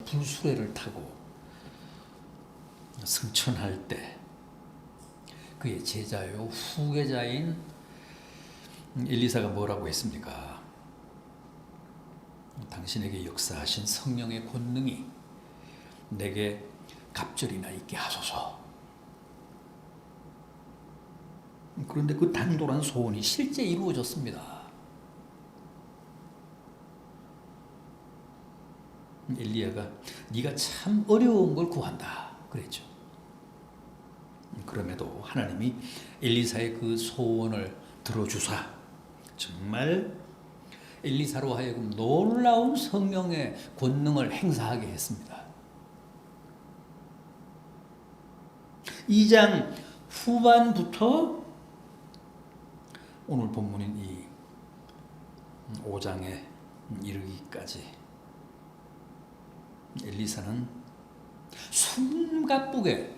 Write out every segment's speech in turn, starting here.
불수레를 타고 승천할 때 그의 제자요 후계자인 엘리사가 뭐라고 했습니까? 당신에게 역사하신 성령의 권능이 내게 갑절이나 있게 하소서. 그런데 그 당돌한 소원이 실제 이루어졌습니다. 엘리야가 네가 참 어려운 걸 구한다 그랬죠. 그럼에도 하나님이 엘리사의 그 소원을 들어주사 정말 엘리사로 하여금 놀라운 성령의 권능을 행사하게 했습니다. 2장 후반부터 오늘 본문인 이 5장에 이르기까지 엘리사는 숨가쁘게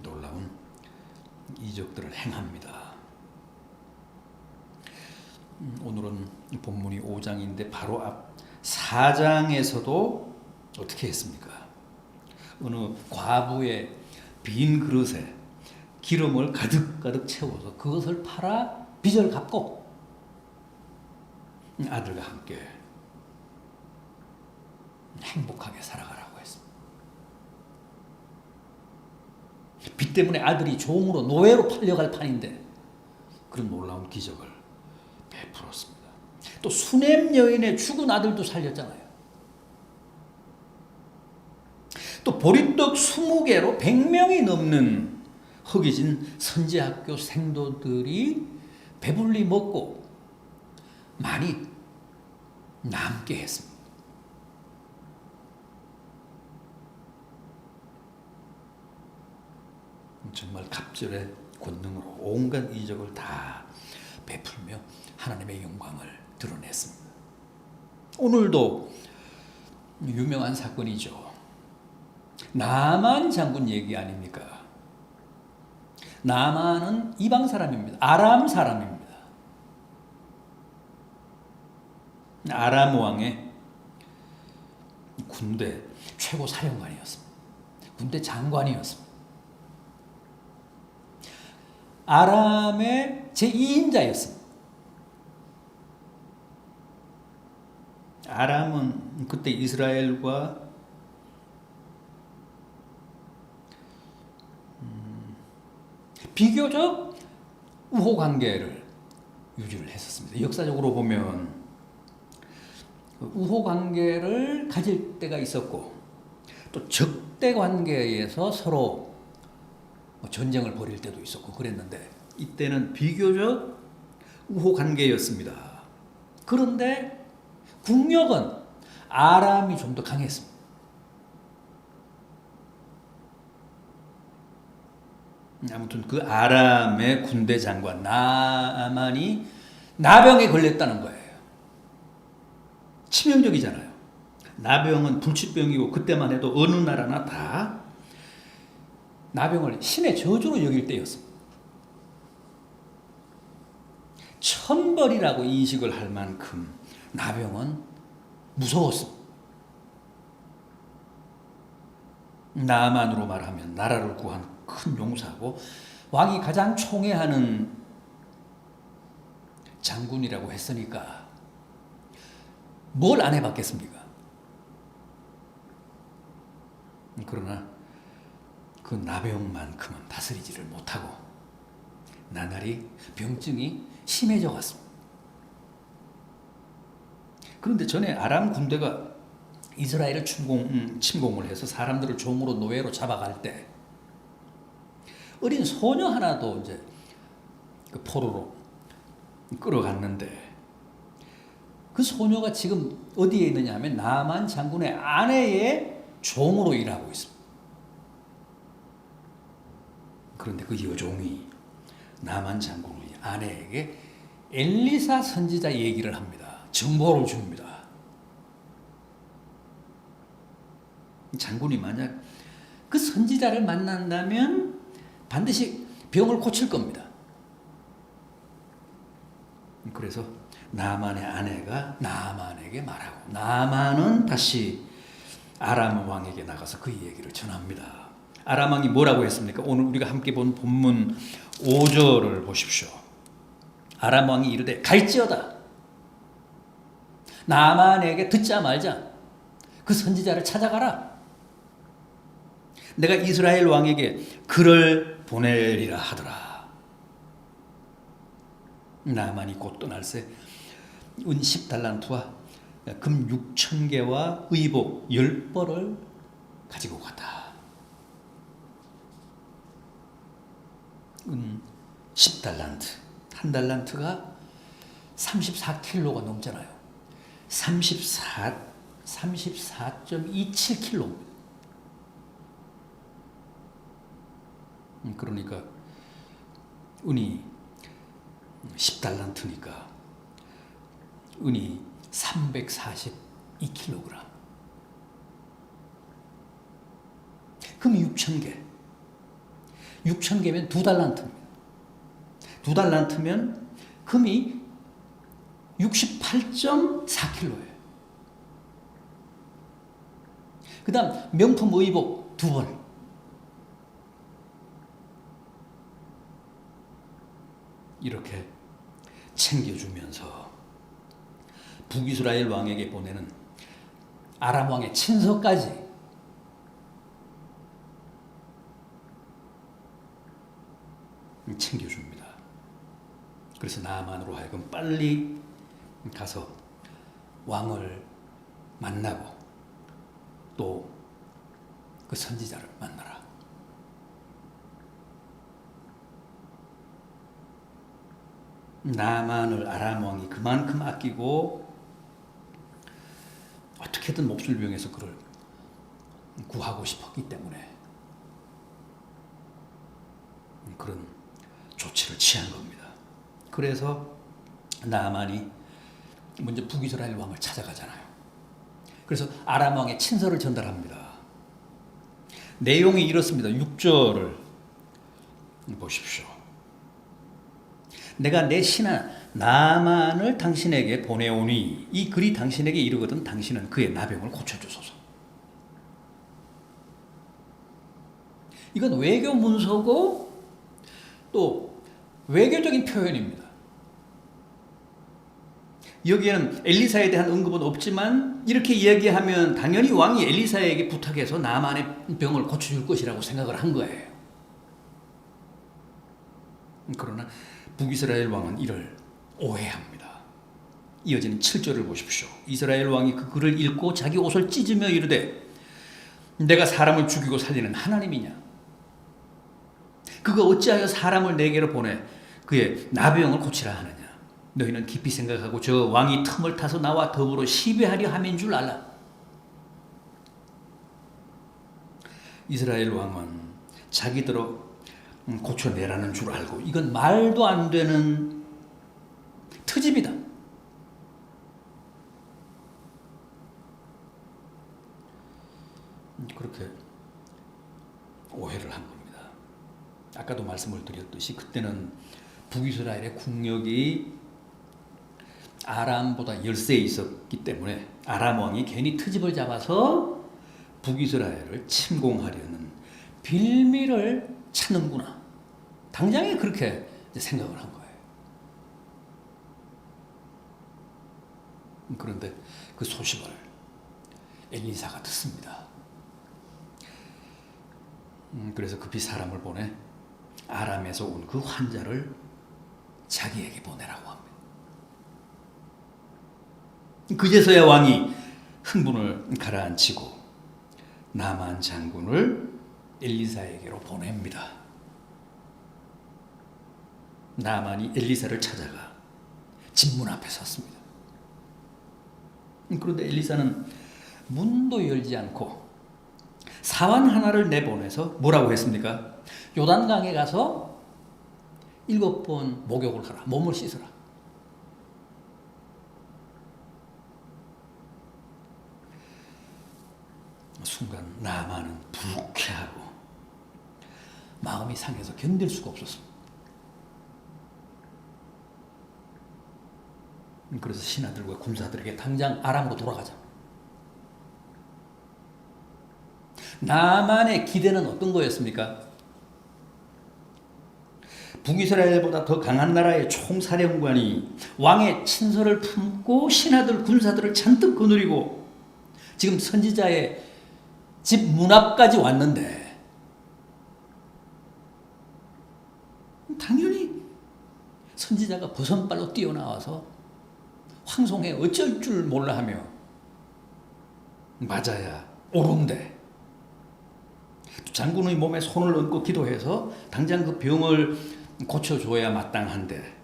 놀라운 이적들을 행합니다. 오늘은 본문이 5장인데 바로 앞 4장에서도 어떻게 했습니까? 어느 과부의 빈 그릇에 기름을 가득 채워서 그것을 팔아 빚을 갚고 아들과 함께 행복하게 살아가라고 했습니다. 빚 때문에 아들이 종으로 노예로 팔려갈 판인데 그런 놀라운 기적을 베풀었습니다. 또 수넴 여인의 죽은 아들도 살렸잖아요. 또 보리떡 20개로 100명이 넘는 허기진 선지학교 생도들이 배불리 먹고 많이 남게 했습니다. 정말 갑절의 권능으로 온갖 이적을 다 베풀며 하나님의 영광을 드러냈습니다. 오늘도 유명한 사건이죠. 나만 장군 얘기 아닙니까? 나만은 이방 사람입니다. 아람 사람입니다. 아람 왕의 군대 최고 사령관이었습니다. 군대 장관이었습니다. 아람의 제2인자였습니다. 아람은 그때 이스라엘과 비교적 우호 관계를 유지를 했었습니다. 역사적으로 보면 우호 관계를 가질 때가 있었고 또 적대 관계에서 서로 전쟁을 벌일 때도 있었고 그랬는데 이때는 비교적 우호 관계였습니다. 그런데 국력은 아람이 좀 더 강했습니다. 아무튼 그 아람의 군대 장관 나아만이 나병에 걸렸다는 거예요. 치명적이잖아요. 나병은 불치병이고 그때만 해도 어느 나라나 다 나병을 신의 저주로 여길 때였습니다. 천벌이라고 인식을 할 만큼 나병은 무서웠습니다. 나만으로 말하면 나라를 구한 큰 용사고 왕이 가장 총애하는 장군이라고 했으니까 뭘 안 해봤겠습니까? 그러나 그 나병만큼은 다스리지를 못하고 나날이 병증이 심해져 갔습니다. 그런데 전에 아람 군대가 이스라엘을 침공을 해서 사람들을 종으로 노예로 잡아갈 때 어린 소녀 하나도 이제 그 포로로 끌어갔는데 그 소녀가 지금 어디에 있느냐 하면 나만 장군의 아내의 종으로 일하고 있습니다. 그런데 그 여종이 나만 장군의 아내에게 엘리사 선지자 얘기를 합니다. 정보를 줍니다. 장군이 만약 그 선지자를 만난다면 반드시 병을 고칠 겁니다. 그래서 나만의 아내가 나만에게 말하고 나만은 다시 아람 왕에게 나가서 그 얘기를 전합니다. 아람 왕이 뭐라고 했습니까? 오늘 우리가 함께 본 본문 5절을 보십시오. 아람 왕이 이르되 갈지어다. 나만에게 듣자 말자. 그 선지자를 찾아가라. 내가 이스라엘 왕에게 글을 보내리라 하더라. 나만이 곧 떠날새 은 10달란트와 금 6,000개와 의복 10벌을 가지고 갔다. 은 10달란트. 한 달란트가 34킬로가 넘잖아요. 34.27킬로. 그러니까 은이 10달란트니까 은이 342kg. 금이 6,000개. 6,000개면 2달란트입니다. 2달란트면 금이 68.4kg예요. 그 다음 명품 의복 2벌. 이렇게 챙겨주면서 북이스라엘 왕에게 보내는 아람 왕의 친서까지 챙겨줍니다. 그래서 나만으로 하여금 빨리 가서 왕을 만나고 또 그 선지자를 만나라. 나만을 아람 왕이 그만큼 아끼고 어떻게든 몹쓸 병에서 그를 구하고 싶었기 때문에 그런 조치를 취한 겁니다. 그래서 나만이 먼저 북이스라엘 왕을 찾아가잖아요. 그래서 아람 왕의 친서를 전달합니다. 내용이 이렇습니다. 6절을 보십시오. 내가 내 신하 나만을 당신에게 보내오니 이 글이 당신에게 이르거든 당신은 그의 나병을 고쳐주소서. 이건 외교 문서고 또 외교적인 표현입니다. 여기에는 엘리사에 대한 언급은 없지만 이렇게 이야기하면 당연히 왕이 엘리사에게 부탁해서 나만의 병을 고쳐줄 것이라고 생각을 한 거예요. 그러나 북이스라엘 왕은 이를 오해합니다. 이어지는 7절을 보십시오. 이스라엘 왕이 그 글을 읽고 자기 옷을 찢으며 이르되 내가 사람을 죽이고 살리는 하나님이냐? 그가 어찌하여 사람을 내게로 보내 그의 나병을 고치라 하느냐? 너희는 깊이 생각하고 저 왕이 틈을 타서 나와 더불어 시비하려 함인 줄 알라. 이스라엘 왕은 자기대로 고쳐내라는 줄 알고 이건 말도 안 되는 트집이다. 그렇게 오해를 한 겁니다. 아까도 말씀을 드렸듯이 그때는 북이스라엘의 국력이 아람보다 열세 있었기 때문에 아람 왕이 괜히 트집을 잡아서 북이스라엘을 침공하려는 빌미를 찾는구나. 당장에 그렇게 생각을 한 거예요. 그런데 그 소식을 엘리사가 듣습니다. 그래서 급히 사람을 보내 아람에서 온 그 환자를 자기에게 보내라고 합니다. 그제서야 왕이 흥분을 가라앉히고 나만 장군을 엘리사에게로 보냅니다. 나만이 엘리사를 찾아가 집문 앞에 섰습니다. 그런데 엘리사는 문도 열지 않고 사환 하나를 내보내서 뭐라고 했습니까? 요단강에 가서 7번 목욕을 하라. 몸을 씻어라. 순간 나만은 불쾌하고 마음이 상해서 견딜 수가 없었습니다. 그래서 신하들과 군사들에게 당장 아람으로 돌아가자. 나만의 기대는 어떤 거였습니까? 북이스라엘보다 더 강한 나라의 총사령관이 왕의 친서를 품고 신하들 군사들을 잔뜩 거느리고 지금 선지자의 집 문 앞까지 왔는데 당연히 선지자가 버선발로 뛰어나와서 황송해 어쩔 줄 몰라 하며 맞아야 옳은데 장군의 몸에 손을 얹고 기도해서 당장 그 병을 고쳐줘야 마땅한데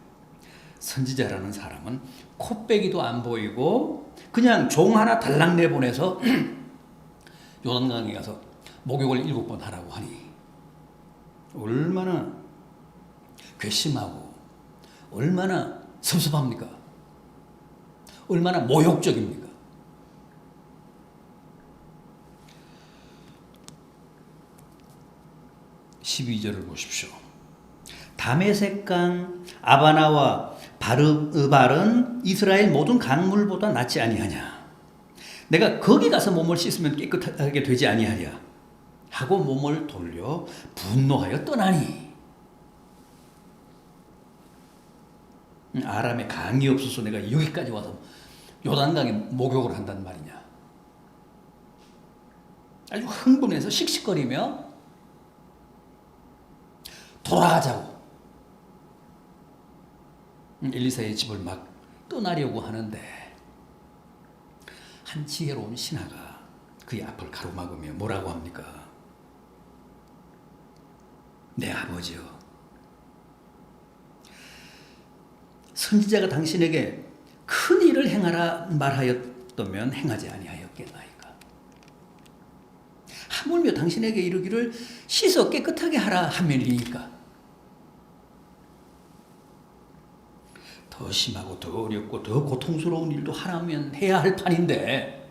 선지자라는 사람은 코빼기도 안 보이고 그냥 종 하나 달랑 내보내서 요단강에 가서 목욕을 7번 하라고 하니 얼마나 괘씸하고 얼마나 섭섭합니까? 얼마나 모욕적입니까? (12절을) 보십시오. 다메섹강 아바나와 바르발은 이스라엘 모든 강물보다 낫지 아니하냐. 내가 거기 가서 몸을 씻으면 깨끗하게 되지 아니하랴 하고 몸을 돌려 분노하여 떠나니. 아람에 강이 없어서 내가 여기까지 와서 요단강에 목욕을 한단 말이냐. 아주 흥분해서 씩씩거리며 돌아가자고 엘리사의 집을 막 떠나려고 하는데 한 지혜로운 신하가 그의 앞을 가로막으며 뭐라고 합니까? 내 아버지여, 선지자가 당신에게 큰 일을 행하라 말하였다면 행하지 아니하였겠나이까? 하물며 당신에게 이르기를 씻어 깨끗하게 하라 하면이니까. 더 심하고 더 어렵고 더 고통스러운 일도 하라면 해야 할 판인데,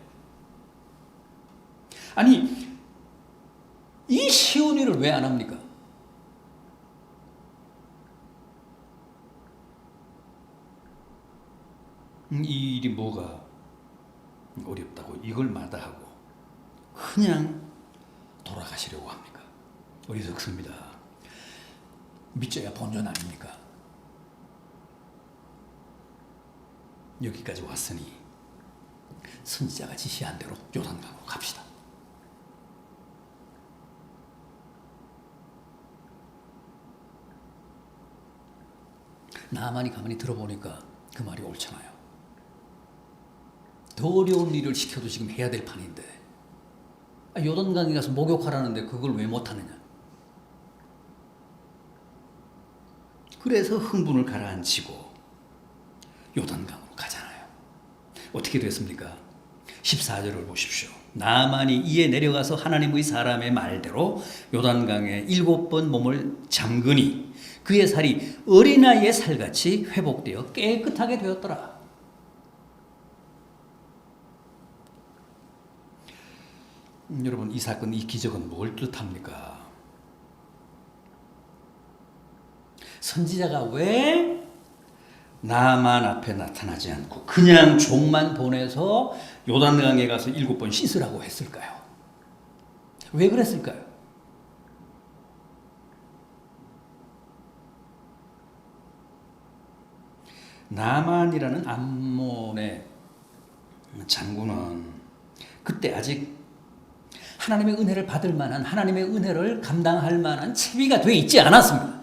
아니 이 쉬운 일을 왜 안 합니까? 이 일이 뭐가 어렵다고 이걸 마다하고 그냥 돌아가시려고 합니까? 어리석습니다. 믿져야 본전 아닙니까? 여기까지 왔으니 선지자가 지시한 대로 요단강으로 갑시다. 나만이 가만히 들어보니까 그 말이 옳잖아요. 더 어려운 일을 시켜도 지금 해야 될 판인데 요단강에 가서 목욕하라는데 그걸 왜 못하느냐. 그래서 흥분을 가라앉히고 요단강으로 가잖아요. 어떻게 됐습니까? 14절을 보십시오. 나만이 이에 내려가서 하나님의 사람의 말대로 요단강에 7번 몸을 잠그니 그의 살이 어린아이의 살같이 회복되어 깨끗하게 되었더라. 여러분, 이 사건, 이 기적은 뭘 뜻합니까? 선지자가 왜 나만 앞에 나타나지 않고 그냥 종만 보내서 요단강에 가서 7번 씻으라고 했을까요? 왜 그랬을까요? 나만이라는 암몬의 장군은 그때 아직 하나님의 은혜를 받을 만한, 하나님의 은혜를 감당할 만한 체비가 돼 있지 않았습니다.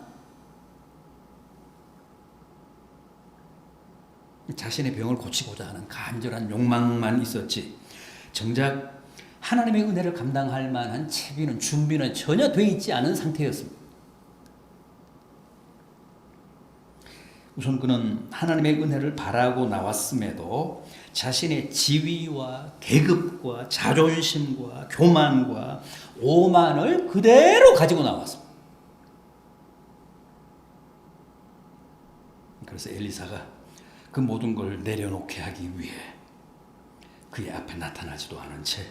자신의 병을 고치고자 하는 간절한 욕망만 있었지 정작 하나님의 은혜를 감당할 만한 체비는, 준비는 전혀 돼 있지 않은 상태였습니다. 우선 그는 하나님의 은혜를 바라고 나왔음에도 자신의 지위와 계급과 자존심과 교만과 오만을 그대로 가지고 나왔습니다. 그래서 엘리사가 그 모든 걸 내려놓게 하기 위해 그의 앞에 나타나지도 않은 채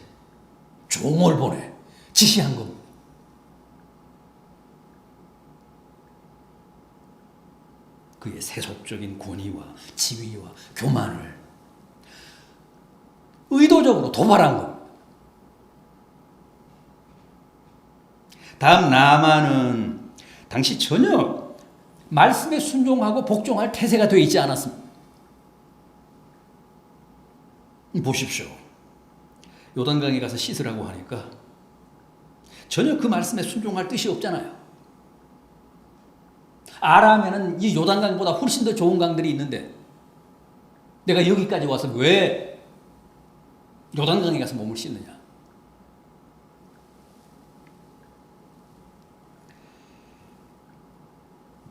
종을 보내 지시한 겁니다. 그의 세속적인 권위와 지위와 교만을 의도적으로 도발한 겁니다. 다음 나아만은 당시 전혀 말씀에 순종하고 복종할 태세가 되어 있지 않았습니다. 보십시오. 요단강에 가서 씻으라고 하니까 전혀 그 말씀에 순종할 뜻이 없잖아요. 아람에는 이 요단강보다 훨씬 더 좋은 강들이 있는데 내가 여기까지 와서 왜 요단강에 가서 몸을 씻느냐.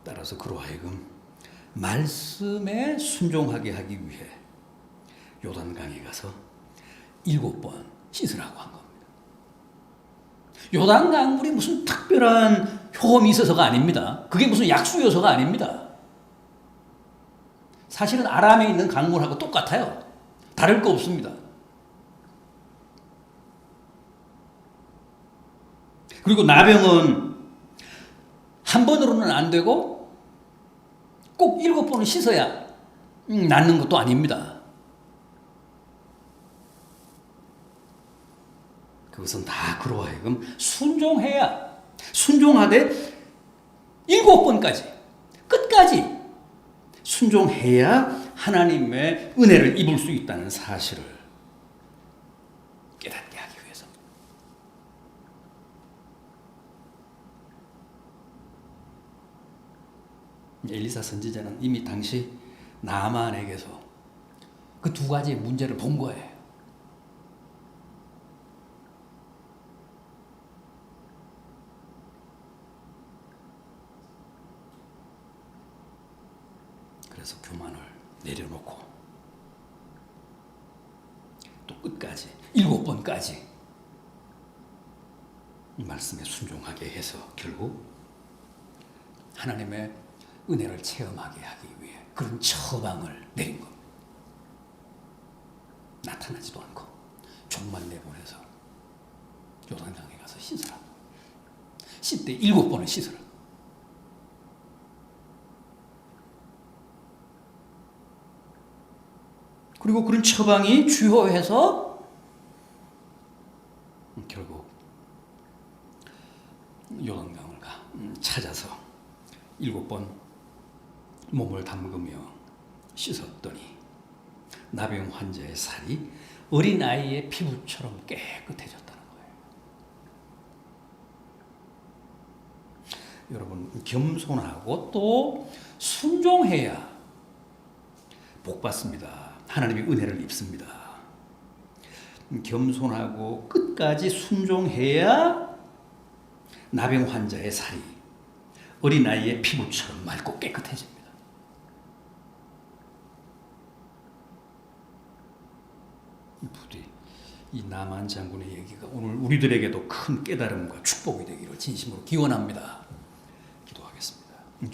따라서 그로 하여금 말씀에 순종하게 하기 위해 요단강에 가서 7번 씻으라고 한 겁니다. 요단강물이 무슨 특별한 효험이 있어서가 아닙니다. 그게 무슨 약수여서가 아닙니다. 사실은 아람에 있는 강물하고 똑같아요. 다를 거 없습니다. 그리고 나병은 한 번으로는 안 되고 꼭 7번을 씻어야 낫는 것도 아닙니다. 그것은 다 그로 하여금 순종하되 7번까지 끝까지 순종해야 하나님의 은혜를 입을 수 있다는 사실을 깨닫게 하기 위해서. 엘리사 선지자는 이미 당시 나아만에게서 그 두 가지의 문제를 본 거예요. 그래서 교만을 내려놓고 또 끝까지 7번까지 말씀에 순종하게 해서 결국 하나님의 은혜를 체험하게 하기 위해 그런 처방을 내린 겁니다. 나타나지도 않고 종만 내보내서 요단강에 가서 씻으라. 씻되 7번을 씻으라. 그리고 그런 처방이 주요해서 결국 요단강을 찾아서 7번 몸을 담그며 씻었더니 나병 환자의 살이 어린아이의 피부처럼 깨끗해졌다는 거예요. 여러분, 겸손하고 또 순종해야 복 받습니다. 하나님의 은혜를 입습니다. 겸손하고 끝까지 순종해야 나병 환자의 살이 어린아이의 피부처럼 맑고 깨끗해집니다. 부디 이 나만 장군의 얘기가 오늘 우리들에게도 큰 깨달음과 축복이 되기를 진심으로 기원합니다.